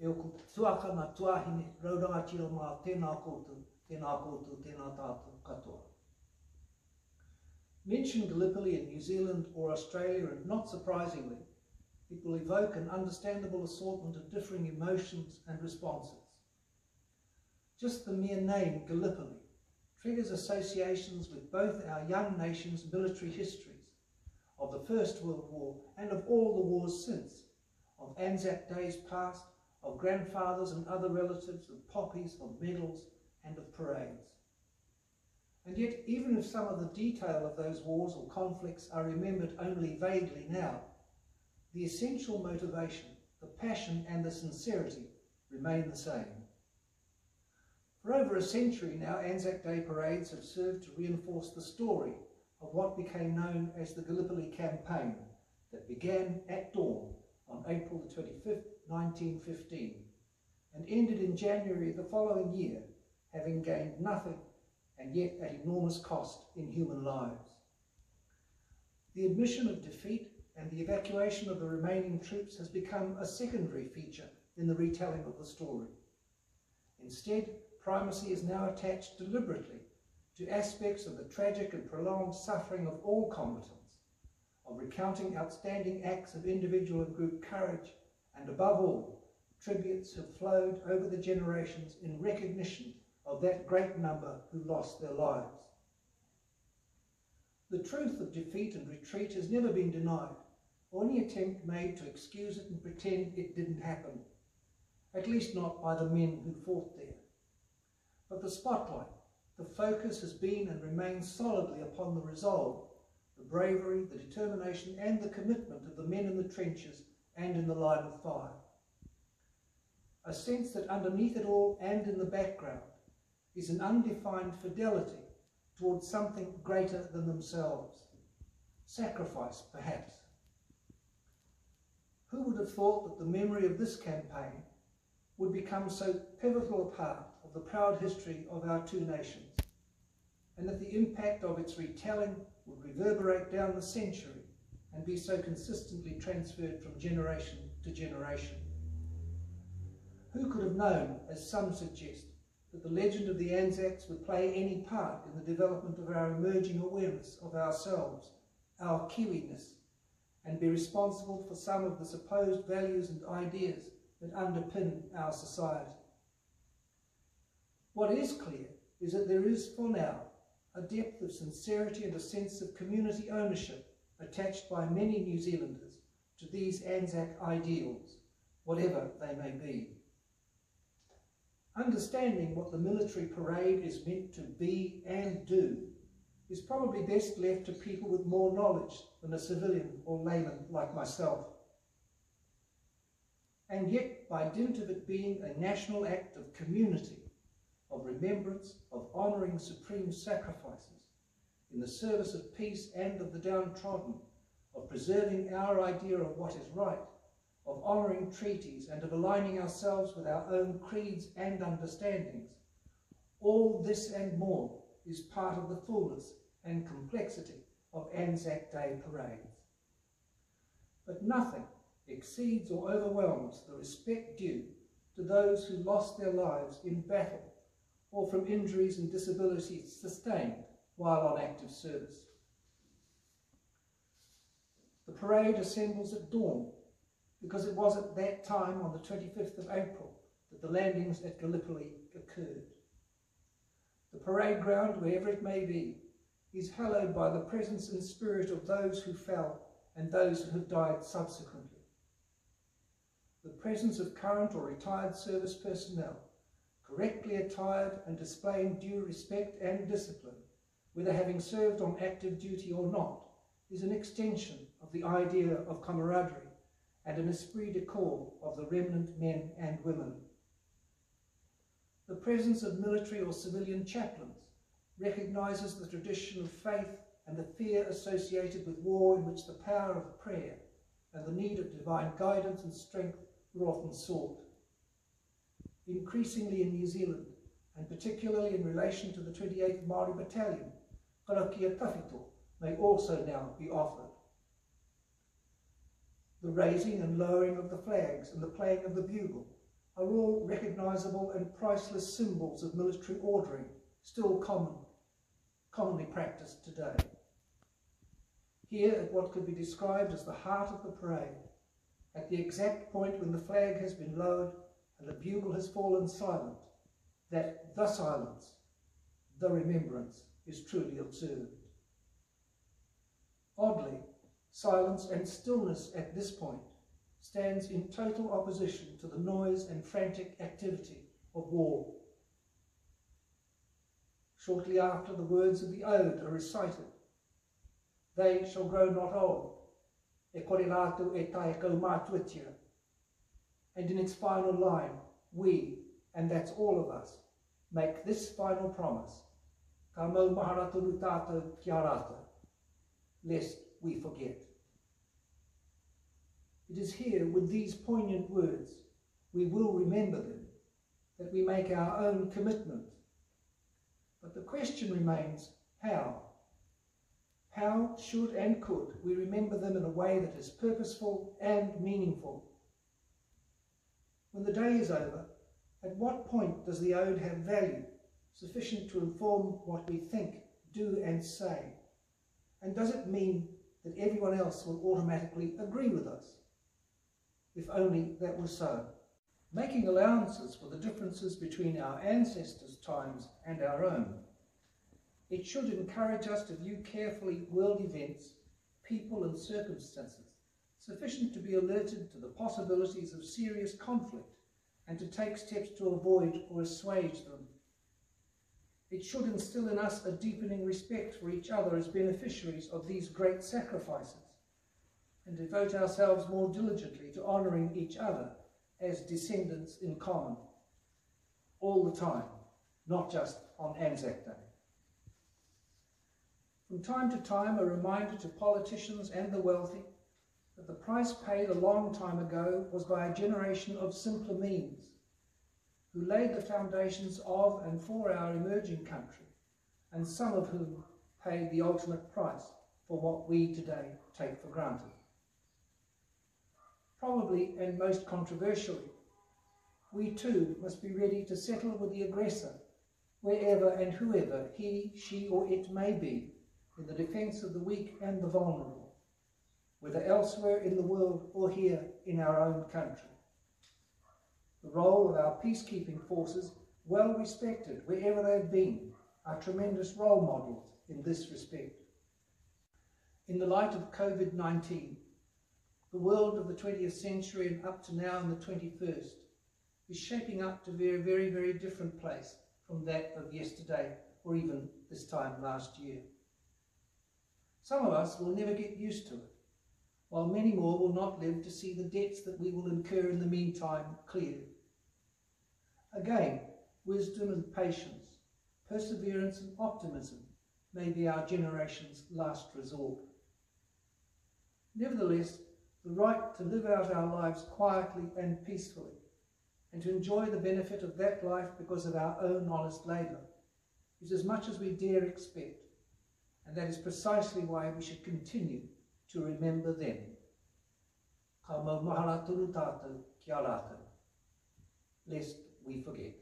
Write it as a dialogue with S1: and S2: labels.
S1: e o ko tuaka na tuahine rauranga tiro mā tēnā koutou, tēnā tātou katoa. Mention Gallipoli in New Zealand or Australia, and not surprisingly, it will evoke an understandable assortment of differing emotions and responses. Just the mere name Gallipoli triggers associations with both our young nation's military histories, of the First World War and of all the wars since, of Anzac days past, of grandfathers and other relatives, of poppies, of medals and of parades. And yet, even if some of the detail of those wars or conflicts are remembered only vaguely now, the essential motivation, the passion and the sincerity remain the same. For over a century now, Anzac Day parades have served to reinforce the story of what became known as the Gallipoli Campaign that began at dawn on April the 25th, 1915, and ended in January the following year, having gained nothing and yet at enormous cost in human lives. The admission of defeat and the evacuation of the remaining troops has become a secondary feature in the retelling of the story. Instead, primacy is now attached deliberately to aspects of the tragic and prolonged suffering of all combatants, of recounting outstanding acts of individual and group courage, and above all, tributes have flowed over the generations in recognition of that great number who lost their lives. The truth of defeat and retreat has never been denied, or any attempt made to excuse it and pretend it didn't happen, at least not by the men who fought there. But the spotlight, the focus has been and remains solidly upon the resolve, the bravery, the determination and the commitment of the men in the trenches and in the line of fire. A sense that underneath it all and in the background is an undefined fidelity towards something greater than themselves. Sacrifice, perhaps. Who would have thought that the memory of this campaign would become so pivotal a part of the proud history of our two nations, and that the impact of its retelling would reverberate down the century and be so consistently transferred from generation to generation? Who could have known, as some suggest, that the legend of the Anzacs would play any part in the development of our emerging awareness of ourselves, our Kiwiness, and be responsible for some of the supposed values and ideas that underpin our society? What is clear is that there is, for now, a depth of sincerity and a sense of community ownership attached by many New Zealanders to these Anzac ideals, whatever they may be. Understanding what the military parade is meant to be and do is probably best left to people with more knowledge than a civilian or layman like myself. And yet, by dint of it being a national act of community, of remembrance, of honouring supreme sacrifices, in the service of peace and of the downtrodden, of preserving our idea of what is right, of honouring treaties and of aligning ourselves with our own creeds and understandings, all this and more is part of the fullness and complexity of Anzac Day parades. But nothing exceeds or overwhelms the respect due to those who lost their lives in battle or from injuries and disabilities sustained while on active service. The parade assembles at dawn because it was at that time, on the 25th of April, that the landings at Gallipoli occurred. The parade ground, wherever it may be, is hallowed by the presence and spirit of those who fell and those who have died subsequently. The presence of current or retired service personnel, correctly attired and displaying due respect and discipline, whether having served on active duty or not, is an extension of the idea of camaraderie and an esprit de corps of the remnant men and women. The presence of military or civilian chaplains recognises the tradition of faith and the fear associated with war, in which the power of prayer and the need of divine guidance and strength were often sought. Increasingly in New Zealand, and particularly in relation to the 28th Māori Battalion, karakia tawhito may also now be offered. The raising and lowering of the flags and the playing of the bugle are all recognisable and priceless symbols of military ordering, still commonly practised today. Here, at what could be described as the heart of the parade, at the exact point when the flag has been lowered and the bugle has fallen silent, that the silence, the remembrance, is truly observed. Oddly, silence and stillness at this point stands in total opposition to the noise and frantic activity of war. Shortly after the words of the ode are recited, "They shall grow not old, e kore rātau e tae kau mātuatia." And in its final line, we, and that's all of us, make this final promise, "Ka maumahara tonu tātau kia rātau," lest we forget. It is here, with these poignant words, we will remember them, that we make our own commitment. But the question remains, how? How should and could we remember them in a way that is purposeful and meaningful? When the day is over, at what point does the ode have value sufficient to inform what we think, do and say? And does it mean that everyone else will automatically agree with us? If only that were so. Making allowances for the differences between our ancestors' times and our own, it should encourage us to view carefully world events, people and circumstances, sufficient to be alerted to the possibilities of serious conflict and to take steps to avoid or assuage them. It should instill in us a deepening respect for each other as beneficiaries of these great sacrifices, and devote ourselves more diligently to honouring each other as descendants in common, all the time, not just on ANZAC Day. From time to time, a reminder to politicians and the wealthy that the price paid a long time ago was by a generation of simpler means, who laid the foundations of and for our emerging country, and some of whom paid the ultimate price for what we today take for granted. Probably, and most controversially, we too must be ready to settle with the aggressor, wherever and whoever he, she or it may be, in the defence of the weak and the vulnerable, whether elsewhere in the world or here in our own country. The role of our peacekeeping forces, well respected wherever they've been, are tremendous role models in this respect. In the light of COVID-19, the world of the 20th century and up to now in the 21st is shaping up to be a very, very different place from that of yesterday or even this time last year. Some of us will never get used to it, while many more will not live to see the debts that we will incur in the meantime cleared. Again, wisdom and patience, perseverance and optimism may be our generation's last resort. Nevertheless, the right to live out our lives quietly and peacefully, and to enjoy the benefit of that life because of our own honest labour, is as much as we dare expect, and that is precisely why we should continue to remember them. Ka maumahara tonu tātau kia rātau, lest we forget.